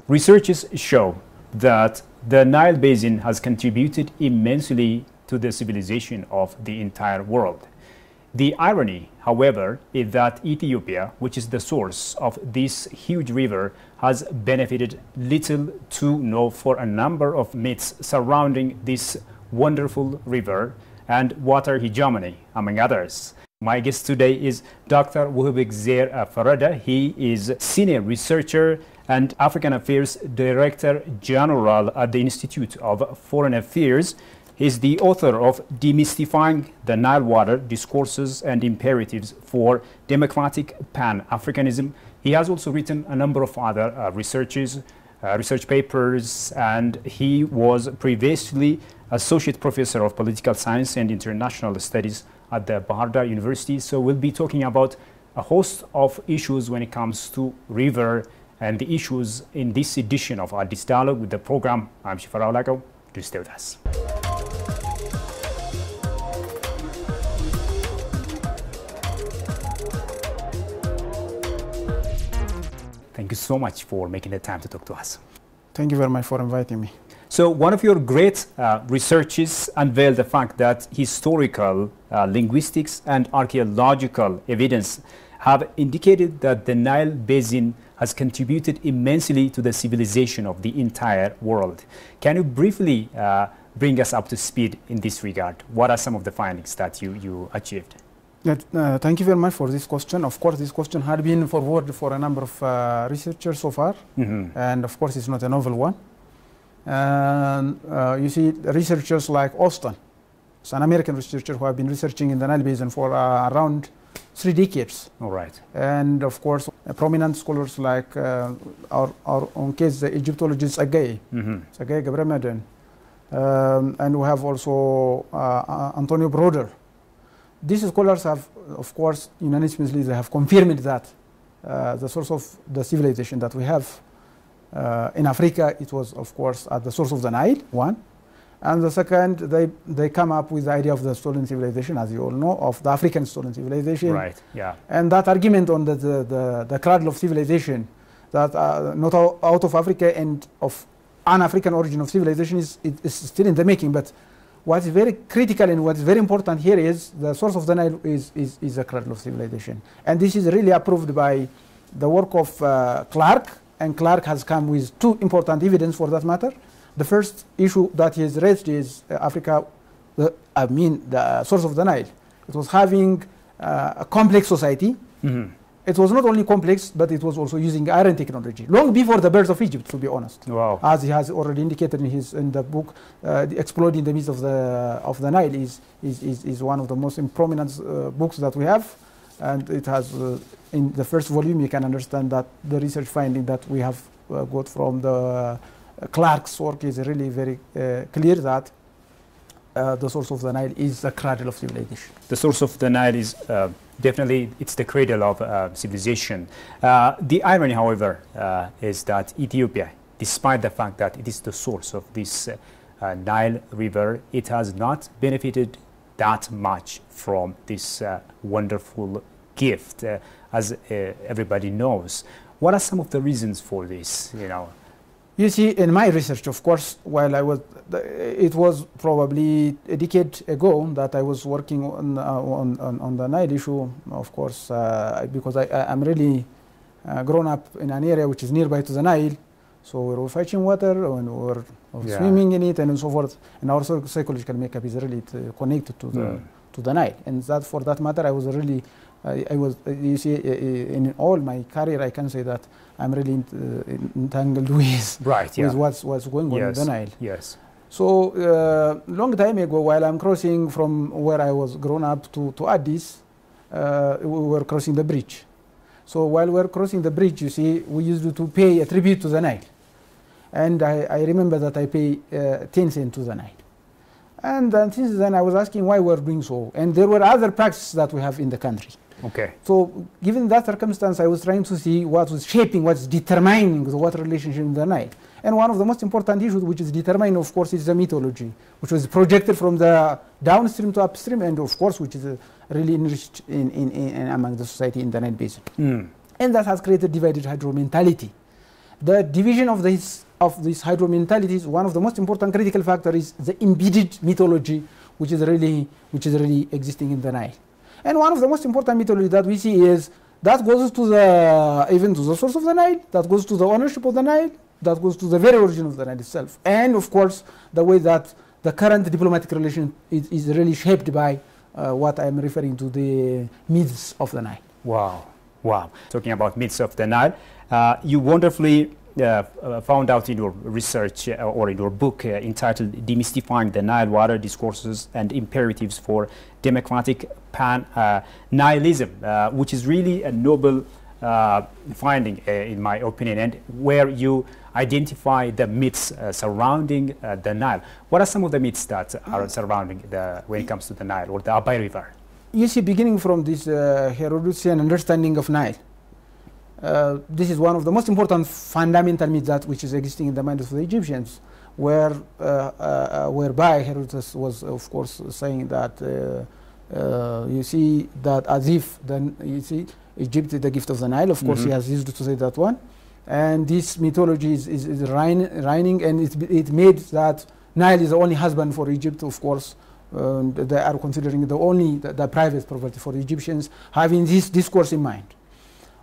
Researchers show that the Nile Basin has contributed immensely to the civilization of the entire world. The irony, however, is that Ethiopia, which is the source of this huge river, has benefited little to no for a number of myths surrounding this wonderful river and water hegemony, among others. My guest today is Dr. Wuhibegezer Ferede. He is Senior Researcher and African Affairs Director General at the Institute of Foreign Affairs. He is the author of Demystifying the Nile Water Discourses and Imperatives for Democratic Pan-Africanism. He has also written a number of other research papers, and he was previously Associate Professor of Political Science and International Studies at the Bahar Dar University. So we'll be talking about a host of issues when it comes to river and the issues in this edition of Addis Dialogue with the program. I'm Shifara Olago. Do stay with us. Thank you so much for making the time to talk to us. Thank you very much for inviting me. So one of your great researches unveiled the fact that historical, linguistics and archaeological evidence have indicated that the Nile Basin has contributed immensely to the civilization of the entire world. Can you briefly bring us up to speed in this regard? What are some of the findings that you achieved? Thank you very much for this question. Of course, this question had been forwarded for a number of researchers so far, and of course, it's not a novel one. You see, researchers like Austin, it's an American researcher who have been researching in the Nile Basin for around 3 decades. All right. And of course, prominent scholars like our own case, the Egyptologist Agaye Gebremedin, and we have also Antonio Broder. These scholars have, of course, unanimously, they have confirmed that the source of the civilization that we have in Africa, it was, of course, at the source of the Nile, one. And the second, they come up with the idea of the stolen civilization, as you all know, of the African stolen civilization. Right, yeah. And that argument on the cradle of civilization, that not out of Africa and of an African origin of civilization is still in the making. But what is very critical and what is very important here is the source of the Nile is the cradle of civilization. And this is really approved by the work of Clark, and Clark has come with 2 important evidence for that matter. The first issue that he has raised is Africa, the source of the Nile. It was having a complex society. It was not only complex, but it was also using iron technology, long before the birth of Egypt, to be honest. Wow. As he has already indicated in the book, Exploring the Myth of the Nile is one of the most prominent books that we have. And it has, in the first volume, you can understand that the research finding that we have got from the Clark's work is really very clear that the source of the Nile is the cradle of civilization. The source of the Nile is definitely, it's the cradle of civilization. The irony, however, is that Ethiopia, despite the fact that it is the source of this Nile River, it has not benefited that much from this wonderful gift, as everybody knows. What are some of the reasons for this, You see, in my research, of course, while I was, it was probably a decade ago that I was working on the Nile issue, of course, because I'm really grown up in an area which is nearby to the Nile. So we were fetching water and we were swimming in it and so forth. And our psychological makeup is really connected to the Nile. And that, for that matter, I was really, you see, in all my career, I can say that I'm really entangled with, with what's going on in the Nile. Yes. So long time ago, while I'm crossing from where I was grown up to Addis, we were crossing the bridge. So while we're crossing the bridge, you see, we used to pay a tribute to the Nile. And I remember that I pay 10 cents to the Nile. And then since then, I was asking why we're doing so. And there were other practices that we have in the country. Okay. So given that circumstance, I was trying to see what was shaping, what's determining the water relationship in the Nile. And one of the most important issues which is determined, of course, is the mythology, which was projected from the downstream to upstream, and of course, which is really enriched in among the society in the Nile Basin. And that has created divided hydro mentality. The division of this hydro mentality is one of the most important critical factors is the embedded mythology which is really existing in the Nile. And one of the most important mythology that we see is that goes to the even to the source of the Nile, that goes to the ownership of the Nile, that goes to the very origin of the Nile itself. And of course the way that the current diplomatic relation is really shaped by what I'm referring to, the myths of the Nile. Wow. Talking about myths of the Nile, you wonderfully found out in your research or in your book entitled Demystifying the Nile Water Discourses and Imperatives for Democratic Pan-Nihilism, which is really a noble finding in my opinion, and where you identify the myths surrounding the Nile. What are some of the myths that are surrounding when it comes to the Nile or the Abai River? You see, beginning from this Herodotian understanding of Nile, this is one of the most important fundamental myths that which is existing in the minds of the Egyptians, whereby Herodotus was, of course, saying that you see that as if Egypt is the gift of the Nile. Of course, he has used to say that one, and this mythology is reigning, and it made that Nile is the only husband for Egypt. Of course, they are considering the private property for the Egyptians, having this discourse in mind.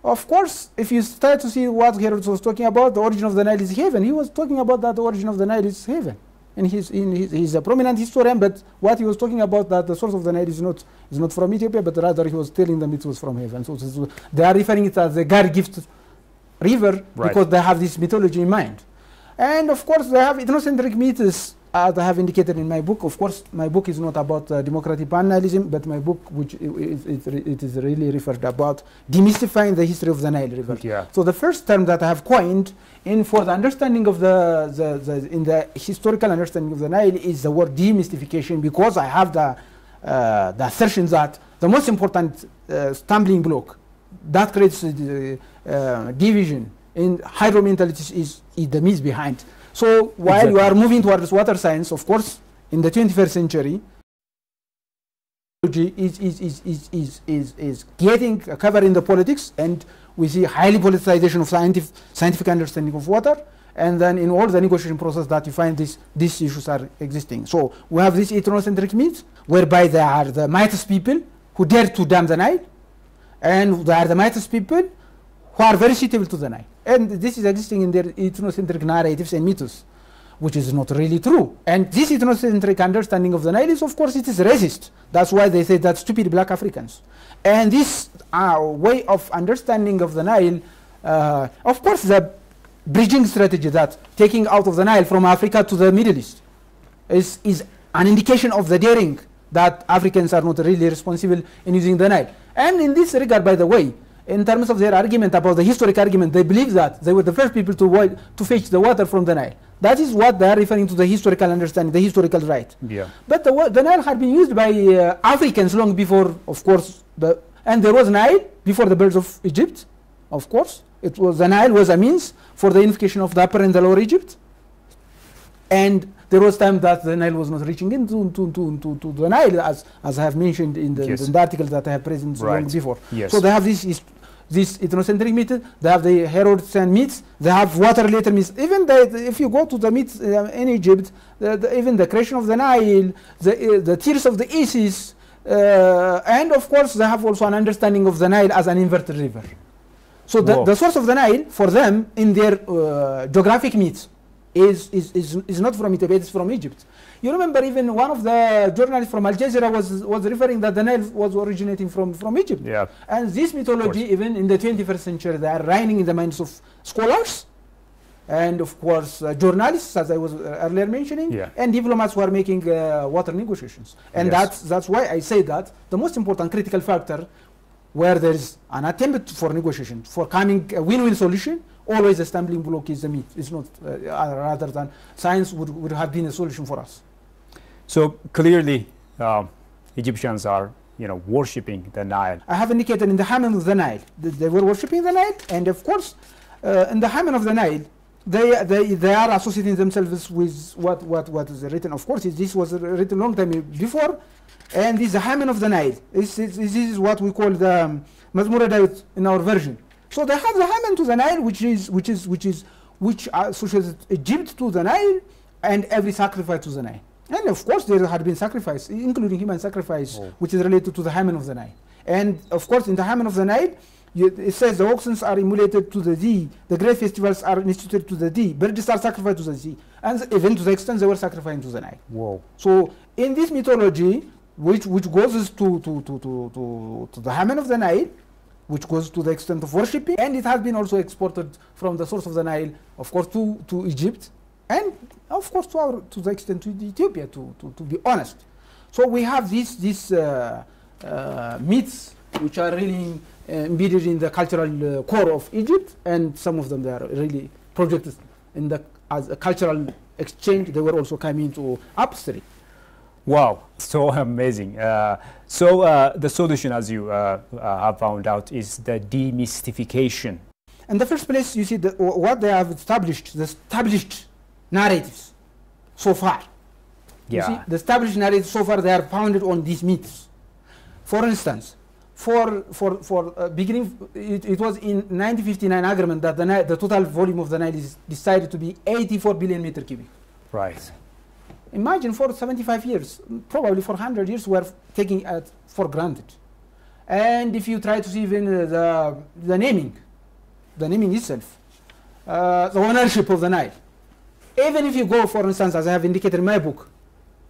Of course, if you start to see what Herodotus was talking about, the origin of the Nile is heaven. He was talking about that the origin of the Nile is heaven. And he's a prominent historian, but what he was talking about, that the source of the Nile is not from Ethiopia, but rather he was telling them it was from heaven. So they are referring it as the God-gift river, because they have this mythology in mind. And of course, they have ethnocentric myths, as I have indicated in my book. Of course, my book is not about democratic pan-Nihilism, but my book, which it is really referred about demystifying the history of the Nile River. So the first term that I have coined for the understanding of in the historical understanding of the Nile is the word demystification, because I have the assertion that the most important stumbling block that creates division in hydro mentalities is the myth behind. So while you are moving towards water science, of course, in the 21st century, is getting a cover in the politics, and we see highly politicization of scientific understanding of water, and then in all the negotiation process that you find these issues are existing. So we have this ethnocentric myth, whereby there are the mightiest people who dare to dam the Nile, and there are the mightiest people who are very suitable to the Nile. And this is existing in their ethnocentric narratives and mythos, which is not really true. And this ethnocentric understanding of the Nile is, of course, it is racist. That's why they say that stupid black Africans. And this way of understanding of the Nile, of course, the bridging strategy that taking out of the Nile from Africa to the Middle East is an indication of the daring that Africans are not really responsible in using the Nile. And in this regard, by the way, in terms of their argument about the historic argument, they believe that they were the first people to fetch the water from the Nile. That is what they are referring to, the historical understanding, the historical right. But the Nile had been used by Africans long before, of course, and there was Nile before the birds of Egypt, of course. The Nile was a means for the unification of the upper and the lower Egypt. And there was time that the Nile was not reaching into to the Nile, as I have mentioned in the article that I have presented long before. So they have this ethnocentric myth, they have the Herodotian myths, they have water-related myths. Even if you go to the myths in Egypt, even the creation of the Nile, the tears of the Isis, and of course they have also an understanding of the Nile as an inverted river. So the source of the Nile, for them, in their geographic myths, is not from Ethiopia, it's from Egypt. You remember even one of the journalists from Al Jazeera was referring that the Nile was originating from Egypt. And this mythology, even in the 21st century, they are reigning in the minds of scholars, and of course journalists, as I was earlier mentioning, and diplomats who are making water negotiations. And that's why I say that the most important critical factor where there is an attempt for negotiation, for coming a win-win solution, always a stumbling block is the myth. It's not rather than science would have been a solution for us. So clearly, Egyptians are, worshipping the Nile. I have indicated in the Hammam of the Nile they were worshipping the Nile, and of course, in the Hammam of the Nile, they are associating themselves with what is written. Of course, this was written long time before, And this is the hymen of the Nile. This is what we call the Mazmur Dawit in our version. So they have the hymen to the Nile, which associates Egypt to the Nile, and every sacrifice to the Nile. And of course, there had been sacrifice, including human sacrifice, which is related to the hymen of the Nile. And of course, in the hymen of the Nile, it says the oxen are emulated to the sea, the great festivals are instituted to the sea, birds are sacrificed to the sea, and even to the extent they were sacrificing to the Nile. Whoa. So in this mythology, which goes to the hymen of the Nile, which goes to the extent of worshipping, and it has been also exported from the source of the Nile, of course, to Egypt, and of course to the extent to Ethiopia, to be honest. So we have these myths which are really embedded in the cultural core of Egypt, and some of them they are really projected in as a cultural exchange. They were also coming to upstream. Wow, so amazing. So the solution, as you have found out, is the demystification. In the first place, you see what they have established, the established narratives so far. Yeah. You see, the established narratives so far, they are founded on these myths. For instance, for beginning, it was in 1959 agreement that the total volume of the Nile is decided to be 84 billion meter cubic. Right. Imagine for 75 years, probably for 100 years, we are taking it for granted. And if you try to see even the naming itself, the ownership of the Nile, even if you go, for instance, as I have indicated in my book,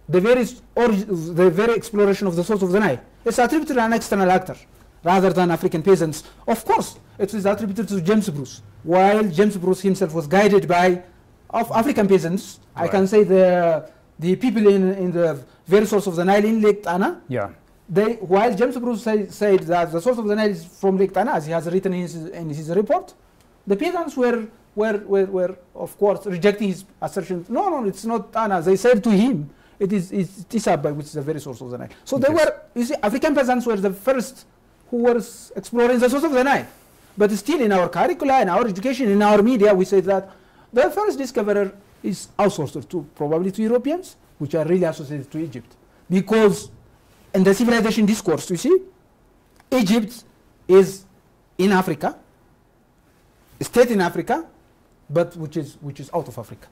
the very exploration of the source of the Nile, it's attributed to an external actor rather than African peasants. Of course, it is attributed to James Bruce, while James Bruce himself was guided by African peasants. Right. I can say the people in the very source of the Nile in Lake Tana. Yeah. While James Bruce said that the source of the Nile is from Lake Tana, as he has written in his report, the peasants were of course rejecting his assertion. No, it's not Tana. They said to him, it's Tisabay, which is the very source of the Nile. So they were, you see, African peasants were the first who were exploring the source of the Nile. But still in our curricula, in our education, in our media, we say that the first discoverer is outsourced probably to Europeans, which are really associated to Egypt. Because in the civilization discourse, you see, Egypt is in Africa, a state in Africa, but which is out of Africa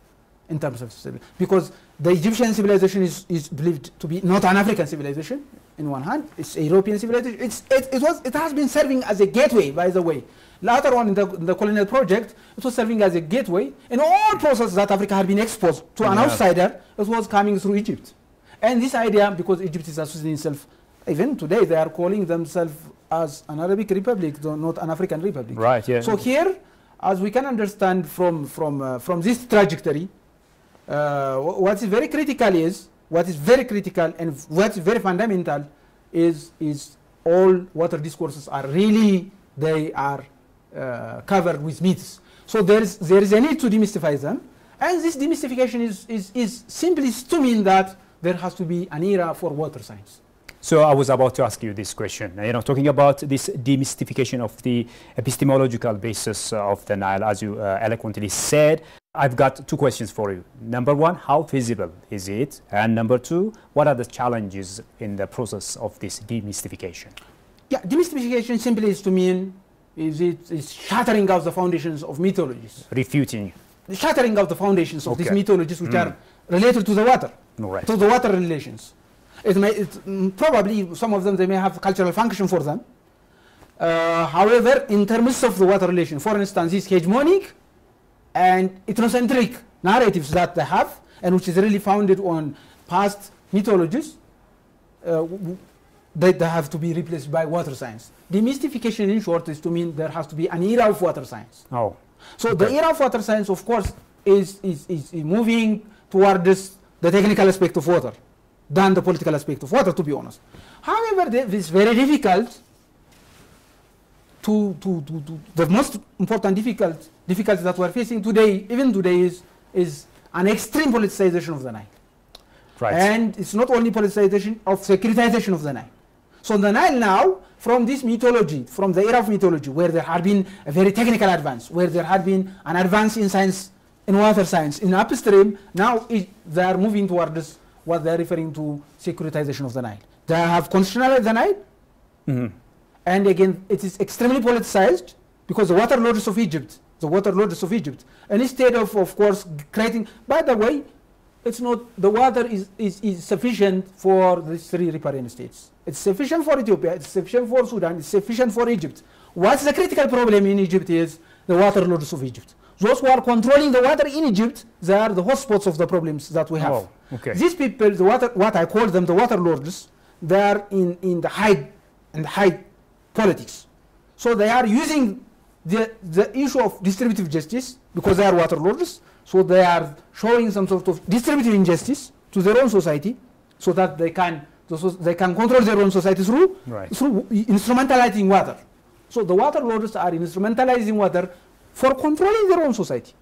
in terms of civilization. Because the Egyptian civilization is believed to be not an African civilization, in one hand, it's a European civilization. It has been serving as a gateway, by the way. Later on in the colonial project, it was serving as a gateway. In all processes that Africa had been exposed to an outsider, it was coming through Egypt. And this idea, because Egypt is associating itself, even today they are calling themselves as an Arabic republic, though not an African republic. Right, yeah. So here, as we can understand from this trajectory, what is very critical and what is very fundamental is all water discourses are really, they are covered with myths. So there is a need to demystify them, and this demystification is simply to mean that there has to be an era for water science. So I was about to ask you this question, talking about this demystification of the epistemological basis of the Nile, as you eloquently said. I've got two questions for you. Number one, how feasible is it? And number two, what are the challenges in the process of this demystification? Yeah, demystification simply is to mean is shattering out the foundations of mythologies. Refuting. The shattering out the foundations of these mythologies which are related to the water, right. to the water relations. Probably some of them, they may have cultural function for them. However, in terms of the water relation, for instance, these hegemonic and ethnocentric narratives that they have, and which is really founded on past mythologies, they have to be replaced by water science. Demystification, in short, is to mean there has to be an era of water science. Oh. So okay. The era of water science, of course, is moving towards the technical aspect of water than the political aspect of water, to be honest. However, it's very difficult the most important difficulty that we're facing today, even today, is an extreme politicization of the Nile. Right. And it's not only politicization of securitization of the Nile. So the Nile now, from this mythology, from the era of mythology, where there had been a very technical advance, where there had been an advance in science, in water science, in upstream, now they are moving towards what they are referring to securitization of the Nile. They have constitutionalized the Nile. And again, it is extremely politicized because the water lords of Egypt, and instead of course, creating, by the way, it's not, the water is sufficient for these three riparian states. It's sufficient for Ethiopia, it's sufficient for Sudan, it's sufficient for Egypt. What's the critical problem in Egypt is the water lords of Egypt. Those who are controlling the water in Egypt, they are the hotspots of the problems that we have. Oh, okay. These people, what I call them, the water lords, they are in the high politics. So they are using the issue of distributive justice because they are water lords. So they are showing some sort of distributive injustice to their own society, so that they can control their own society through instrumentalizing water. So the water lords are instrumentalizing water for controlling their own society.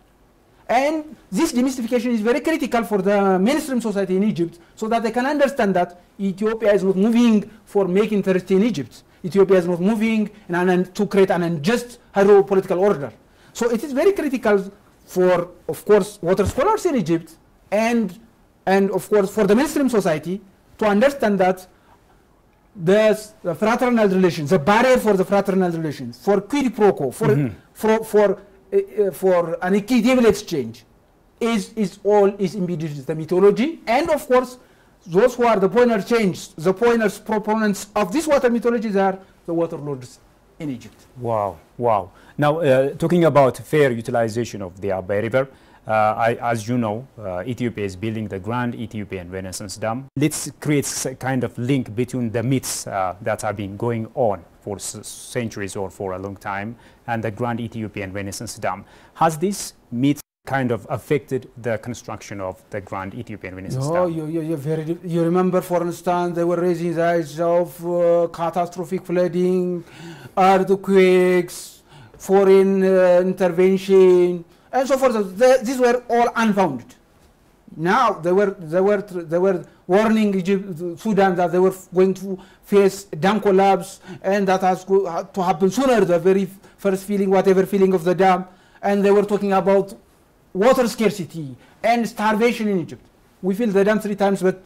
And this demystification is very critical for the mainstream society in Egypt, so that they can understand that Ethiopia is not moving for making thirst in Egypt. Ethiopia is not moving to create an unjust hydropolitical order. So it is very critical for, of course, water scholars in Egypt and of course for the mainstream society to understand that the fraternal relations, the barrier for the fraternal relations, for quid pro quo, for an equitable exchange is embedded in the mythology. And of course, those who are the pointers proponents of this water mythologies are the water lords in Egypt. Wow, wow. Now, talking about fair utilization of the Abai River, as you know, Ethiopia is building the Grand Ethiopian Renaissance Dam. Let's create a kind of link between the myths that have been going on for centuries or for a long time and the Grand Ethiopian Renaissance Dam. Has this myth kind of affected the construction of the Grand Ethiopian Renaissance Dam? You remember, for instance, they were raising the issue of catastrophic flooding, earthquakes, foreign intervention, and so forth. These were all unfounded. Now they were warning Sudan that they were going to face dam collapse, and that has to happen sooner. The very first feeling, whatever feeling of the dam, and they were talking about water scarcity and starvation in Egypt. We feel the dam 3 times, but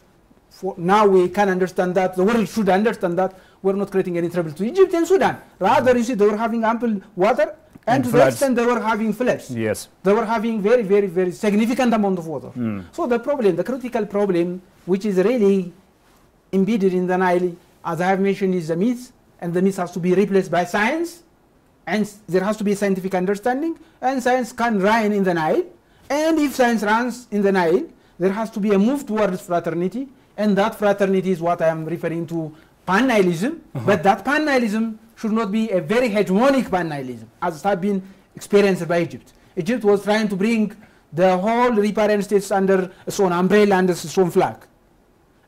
now we can understand that, the world should understand that we're not creating any trouble to Egypt and Sudan. Rather, you see, they were having ample water, and to that extent they were having floods. Yes. They were having very, very, very significant amount of water. So the problem, the critical problem, which is really embedded in the Nile, as I have mentioned, is the myth, and the myth has to be replaced by science, and there has to be scientific understanding, and science can reign in the Nile. And if science runs in the Nile, there has to be a move towards fraternity, and that fraternity is what I am referring to, pan-Nihilism. But that pan-Nihilism should not be a very hegemonic pan-Nihilism, as has been experienced by Egypt. Egypt was trying to bring the whole riparian states under its own umbrella, under its own flag.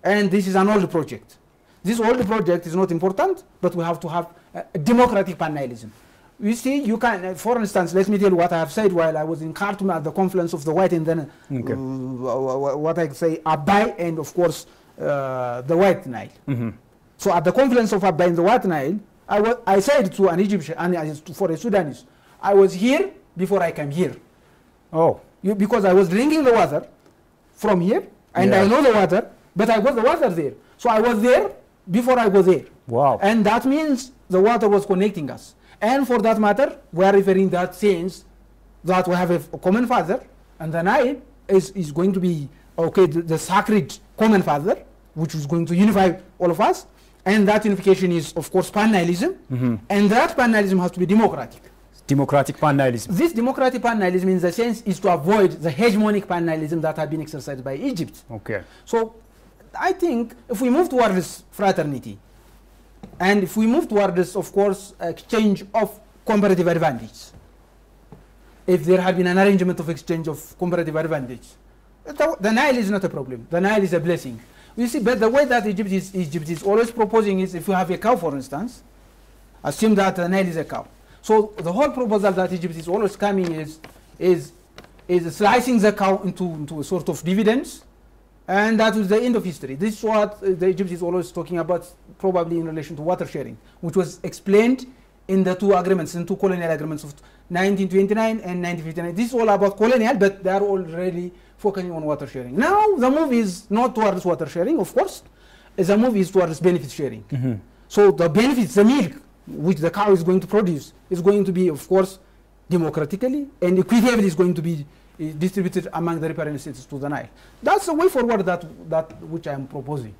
And this is an old project. This old project is not important, but we have to have a democratic pan-Nihilism. You see, you can, for instance, let me tell you what I have said while I was in Khartoum at the confluence of the White and then what I say, Abai and of course the White Nile. So at the confluence of Abai and the White Nile, I said to an Egyptian and for a Sudanese, I was here before I came here. Oh. Because I was drinking the water from here, and I know the water, but I got the water there. So I was there before I was there. Wow. And that means the water was connecting us. And for that matter, we are referring that sense that we have a common father, and the Nile is going to be, the sacred common father, which is going to unify all of us. And that unification is, of course, pan-Nihilism. And that pan-Nihilism has to be democratic. Democratic pan-Nihilism. This democratic pan-Nihilism, in the sense, is to avoid the hegemonic pan-Nihilism that had been exercised by Egypt. Okay. So I think if we move towards fraternity, and if we move toward this, of course, exchange of comparative advantage, if there had been an arrangement of exchange of comparative advantage, the Nile is not a problem. The Nile is a blessing. You see, but the way that Egypt is always proposing is, if you have a cow, for instance, assume that the Nile is a cow. So the whole proposal that Egypt is always coming is slicing the cow into a sort of dividends, and that was the end of history. This is what the Egypt is always talking about, probably in relation to water sharing, which was explained in the two colonial agreements of 1929 and 1959. This is all about colonial, but they are already focusing on water sharing. Now the move is not towards water sharing, of course. is a move is towards benefit sharing. So the benefits, the milk, which the cow is going to produce, is going to be, of course, democratically and equitably is going to be distributed among the riparian states to the Nile. That's the way forward that which I am proposing.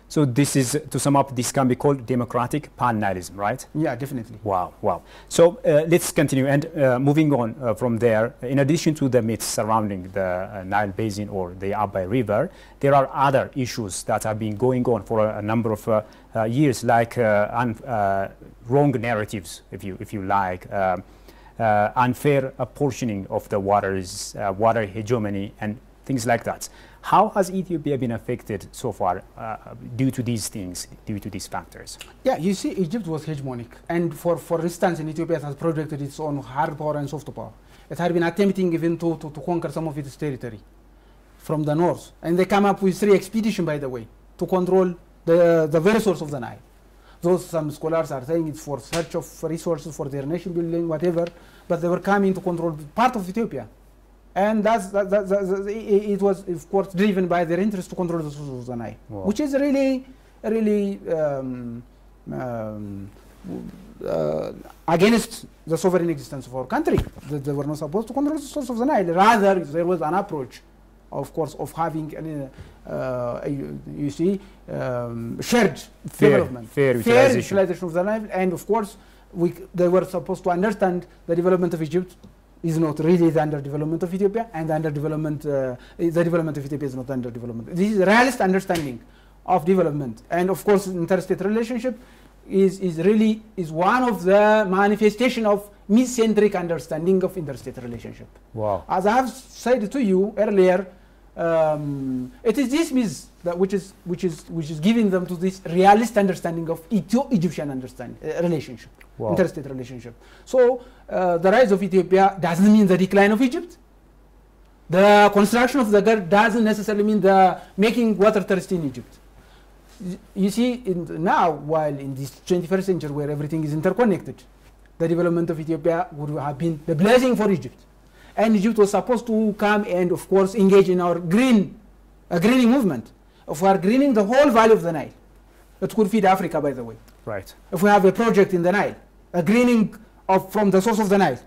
So this is, to sum up, this can be called democratic pan-Nilism, right? Yeah, definitely. Wow, wow. So let's continue, and moving on from there, in addition to the myths surrounding the Nile Basin or the Abai River, there are other issues that have been going on for a number of years, like wrong narratives, if you like, unfair apportioning of the waters, water hegemony, and things like that. How has Ethiopia been affected so far due to these things, due to these factors? Yeah, you see, Egypt was hegemonic. And for instance, in Ethiopia, it has projected its own hard power and soft power. It had been attempting even to conquer some of its territory from the north. And they come up with 3 expeditions, by the way, to control the very source of the Nile. Those some scholars are saying it's for search of resources for their nation building, whatever, but they were coming to control part of Ethiopia. And it was, of course, driven by their interest to control the source of the Nile, wow, which is really against the sovereign existence of our country. They were not supposed to control the source of the Nile. Rather, there was an approach, of course, of having, you see, shared development, fair utilization of the Nile. And of course, they were supposed to understand the development of Egypt is not really the underdevelopment of Ethiopia, and the development of Ethiopia is not underdevelopment. This is a realist understanding of development. And of course, interstate relationship is one of the manifestation of myth-centric understanding of interstate relationship. Wow. As I have said to you earlier, it is this myth that which is giving them to this realist understanding of Egyptian relationship, wow, interstate relationship. So the rise of Ethiopia doesn't mean the decline of Egypt. The construction of the GERD doesn't necessarily mean the making water thirsty in Egypt. You see, now, while in this 21st century where everything is interconnected, the development of Ethiopia would have been the blessing for Egypt. And Egypt was supposed to come and, of course, engage in our greening movement. If we are greening the whole valley of the Nile, it could feed Africa, by the way. Right. If we have a project in the Nile, a greening from the source of the Nile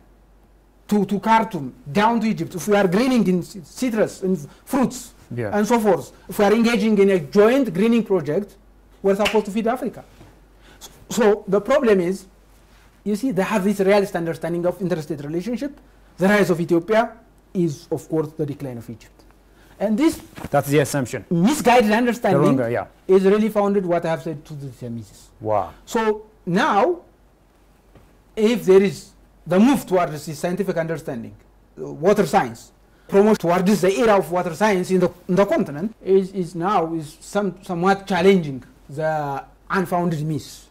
to Khartoum, down to Egypt, if we are greening in citrus, in fruits, yeah, and so forth, if we are engaging in a joint greening project, we're supposed to feed Africa. So the problem is, you see, they have this realist understanding of interstate relationship. The rise of Ethiopia is, of course, the decline of Egypt. And that's the assumption. Misguided understanding is really founded what I have said to the thesis. Wow. So now, if there is the move towards this scientific understanding, water science, promotion towards the era of water science in the continent is somewhat challenging the unfounded myths.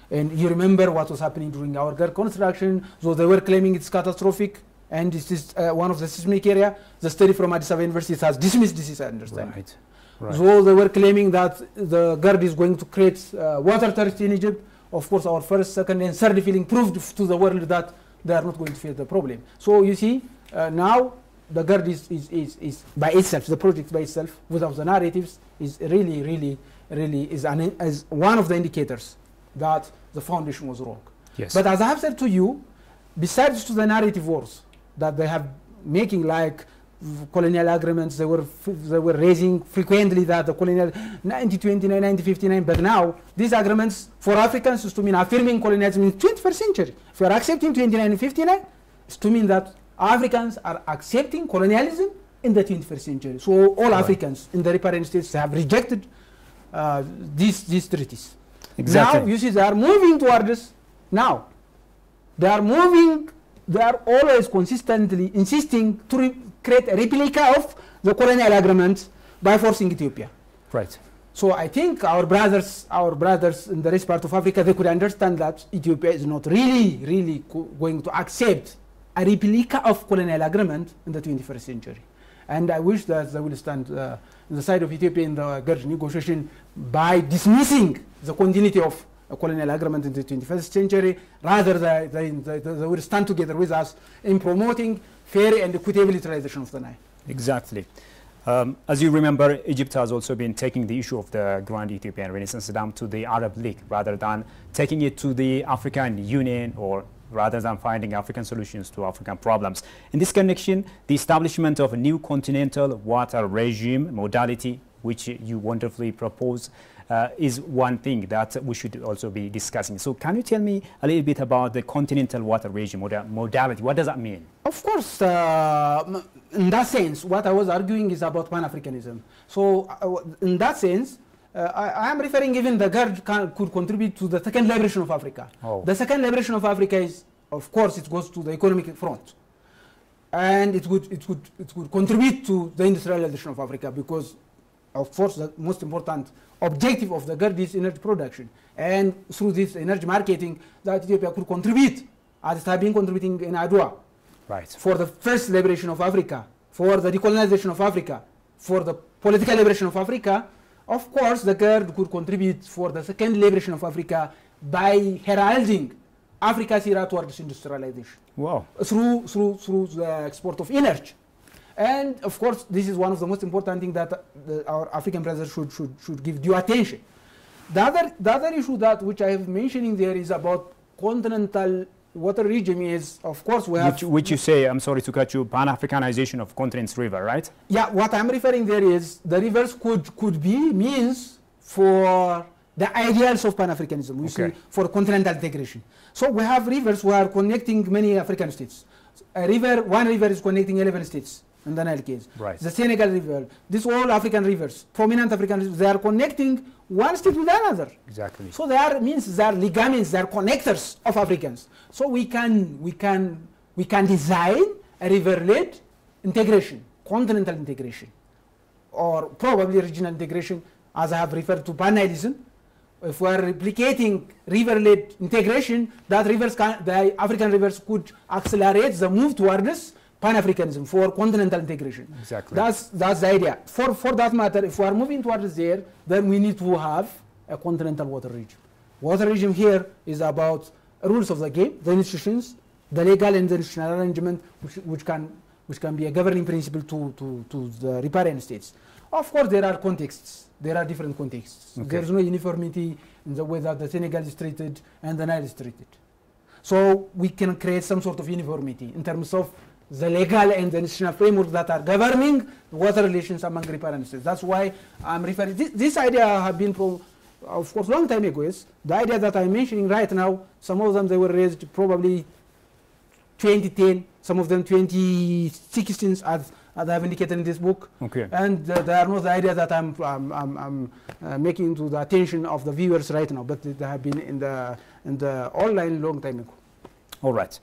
And you remember what was happening during our GERD construction, so they were claiming it's catastrophic, and this is one of the seismic area. The study from Addis Ababa University has dismissed this, I understand. Right. Right. So they were claiming that the GERD is going to create water thirst in Egypt. Of course, our first, second, and third feeling proved to the world that they are not going to face the problem. So you see, now the GERD is by itself, the project by itself, without the narratives, is really is one of the indicators that the foundation was wrong. Yes. But as I have said to you, besides to the narrative wars that they have making, like colonial agreements, they were raising frequently that the colonial 1929, 1959, but now these agreements for Africans is to mean affirming colonialism in the 21st century. If we are accepting 29 and 59, it's to mean that Africans are accepting colonialism in the 21st century. So all Africans in the riparian states have rejected these treaties. Exactly. Now, you see, they are moving toward this. Now, they are always consistently insisting to create a replica of the colonial agreement by forcing Ethiopia. Right. So I think our brothers in the rest part of Africa, they could understand that Ethiopia is not really going to accept a replica of colonial agreement in the 21st century. And I wish that they will stand on the side of Ethiopia in the GERD negotiation by dismissing the continuity of a colonial agreement in the 21st century. Rather, they will stand together with us in promoting fair and equitable utilization of the Nile. Exactly. As you remember, Egypt has also been taking the issue of the Grand Ethiopian Renaissance Dam to the Arab League rather than taking it to the African Union, or rather than finding African solutions to African problems. In this connection, the establishment of a new continental water regime modality, which you wonderfully propose, is one thing that we should also be discussing. So can you tell me a little bit about the continental water regime modality? What does that mean? Of course, in that sense, what I was arguing is about Pan-Africanism. So in that sense, I am referring even the GERD could contribute to the second liberation of Africa. Oh. The second liberation of Africa is, of course, it goes to the economic front. And it would contribute to the industrialization of Africa because, of course, the most important objective of the GERD is energy production. And through this energy marketing, that Ethiopia could contribute, as it has been contributing in Adwa, right, for the first liberation of Africa, for the decolonization of Africa, for the political liberation of Africa. Of course, the GERD could contribute for the second liberation of Africa by heralding Africa's era towards industrialization. Wow. Through the export of energy. And of course, this is one of the most important things that our African brothers should give due attention. The other issue that which I have mentioning there is about continental water regime is, of course, we have... Which you say, I'm sorry to cut you, Pan-Africanization of continent's river, right? Yeah, what I'm referring there is the rivers could be means for the ideals of Pan-Africanism, we see, for continental integration. So we have rivers who are connecting many African states. One river is connecting 11 states in the Nile case. Right. The Senegal River, these all African rivers, prominent African rivers, they are connecting one state with another. Exactly. So they are ligaments, they are connectors of Africans. So we can design a river-led integration, continental integration, or probably regional integration, as I have referred to Pan-Nilism. If we are replicating river-led integration, the African rivers could accelerate the move towards Pan-Africanism for continental integration. Exactly. That's the idea. For that matter, if we are moving towards there, then we need to have a continental water regime. Water regime here is about rules of the game, the institutions, the legal and the institutional arrangement, which can be a governing principle to the riparian states. Of course, there are contexts. There are different contexts. Okay. There is no uniformity in the way that the Senegal is treated and the Nile is treated. So we can create some sort of uniformity in terms of the legal and the institutional framework that are governing water relations among riparian states. That's why I'm referring. This idea have been, of course, long time ago. Yes, the idea that I'm mentioning right now, some of them they were raised probably 2010, some of them 2016, as I have indicated in this book. Okay. And they are not the idea that I'm making to the attention of the viewers right now, but they have been in the online long time ago. All right.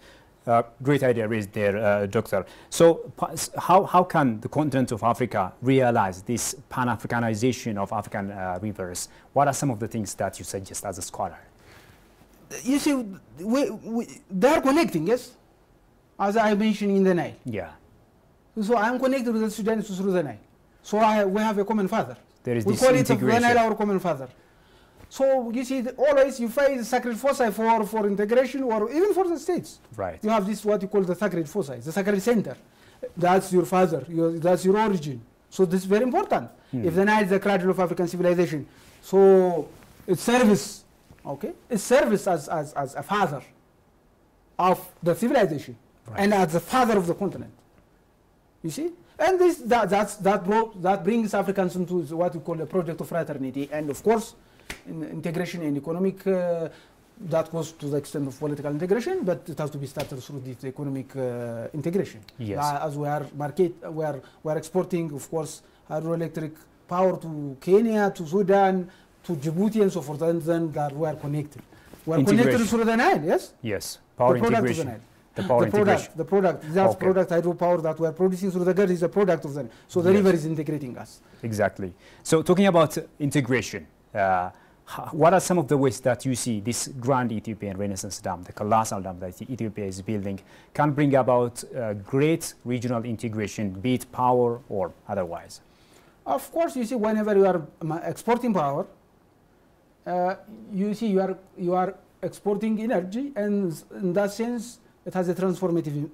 Great idea raised there, Doctor. So how can the continent of Africa realize this Pan-Africanization of African rivers? What are some of the things that you suggest as a scholar? You see, they are connecting, yes, as I mentioned in the Nile. Yeah. So I am connected with the Sudanese through the Nile. So we have a common father. There is we this call integration. it the Nile our common father. So you see, always you find the sacred foci for integration, or even for the states. Right. You have this what you call the sacred foci, the sacred center. That's your father. That's your origin. So this is very important. If the Nile is the cradle of African civilization, so it serves, it serves as a father of the civilization, right, and as the father of the continent. You see, and that brings Africans into what we call a project of fraternity, and of course, integration and economic, that goes to the extent of political integration, but it has to be started through this economic integration. Yes. As we are exporting, of course, hydroelectric power to Kenya, to Sudan, to Djibouti, and so forth, and then that we are connected. We are connected through the Nile, yes? Yes, power integration. The power integration. The product, that product, hydropower that we are producing through the GERD is a product of the Nile. So the river is integrating us. Exactly. So talking about integration, what are some of the ways that you see this Grand Ethiopian Renaissance Dam, the colossal dam that Ethiopia is building, can bring about great regional integration, be it power or otherwise? Of course, you see, whenever you are exporting power, you see you are exporting energy, and in that sense, it has a transformative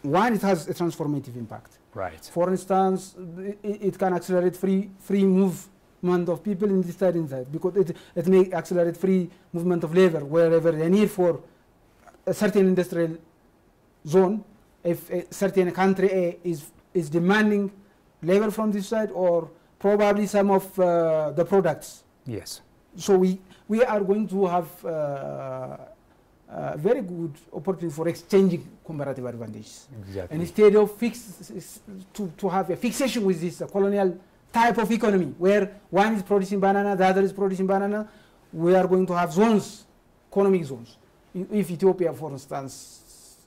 one, it has a transformative impact. Right. For instance, it can accelerate free movement of people inside, because it may accelerate free movement of labor wherever the need for a certain industrial zone, if a certain country A is demanding labor from this side, or probably some of the products. Yes. So we are going to have a very good opportunity for exchanging comparative advantages. Exactly. And instead of to have a fixation with this colonial type of economy, where one is producing banana, the other is producing banana, we are going to have zones, economic zones. If Ethiopia, for instance,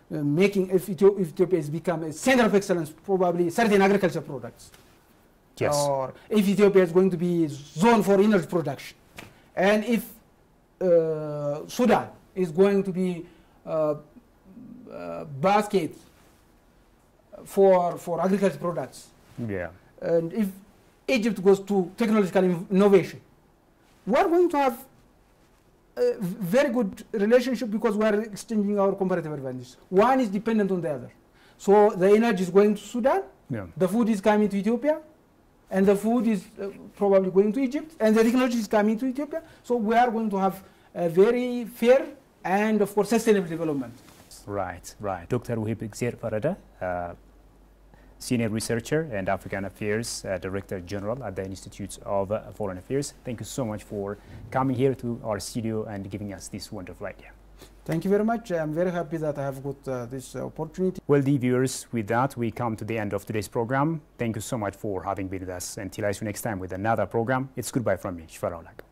if Ethiopia has become a center of excellence, probably certain agriculture products. Yes. Or if Ethiopia is going to be a zone for energy production. And if Sudan is going to be basket for agriculture products. Yeah. And if Egypt goes to technological innovation, we are going to have a very good relationship, because we are exchanging our comparative advantage. One is dependent on the other. So the energy is going to Sudan, the food is coming to Ethiopia, and the food is probably going to Egypt, and the technology is coming to Ethiopia. So we are going to have a very fair and, of course, sustainable development. Right, right. Dr. Wuhibegezer Ferede, Senior Researcher and African Affairs Director General at the Institute of Foreign Affairs. Thank you so much for coming here to our studio and giving us this wonderful idea. Thank you very much. I'm very happy that I have got this opportunity. Well, dear viewers, with that, we come to the end of today's program. Thank you so much for having been with us. Until I see you next time with another program, it's goodbye from me, Shfaraulak.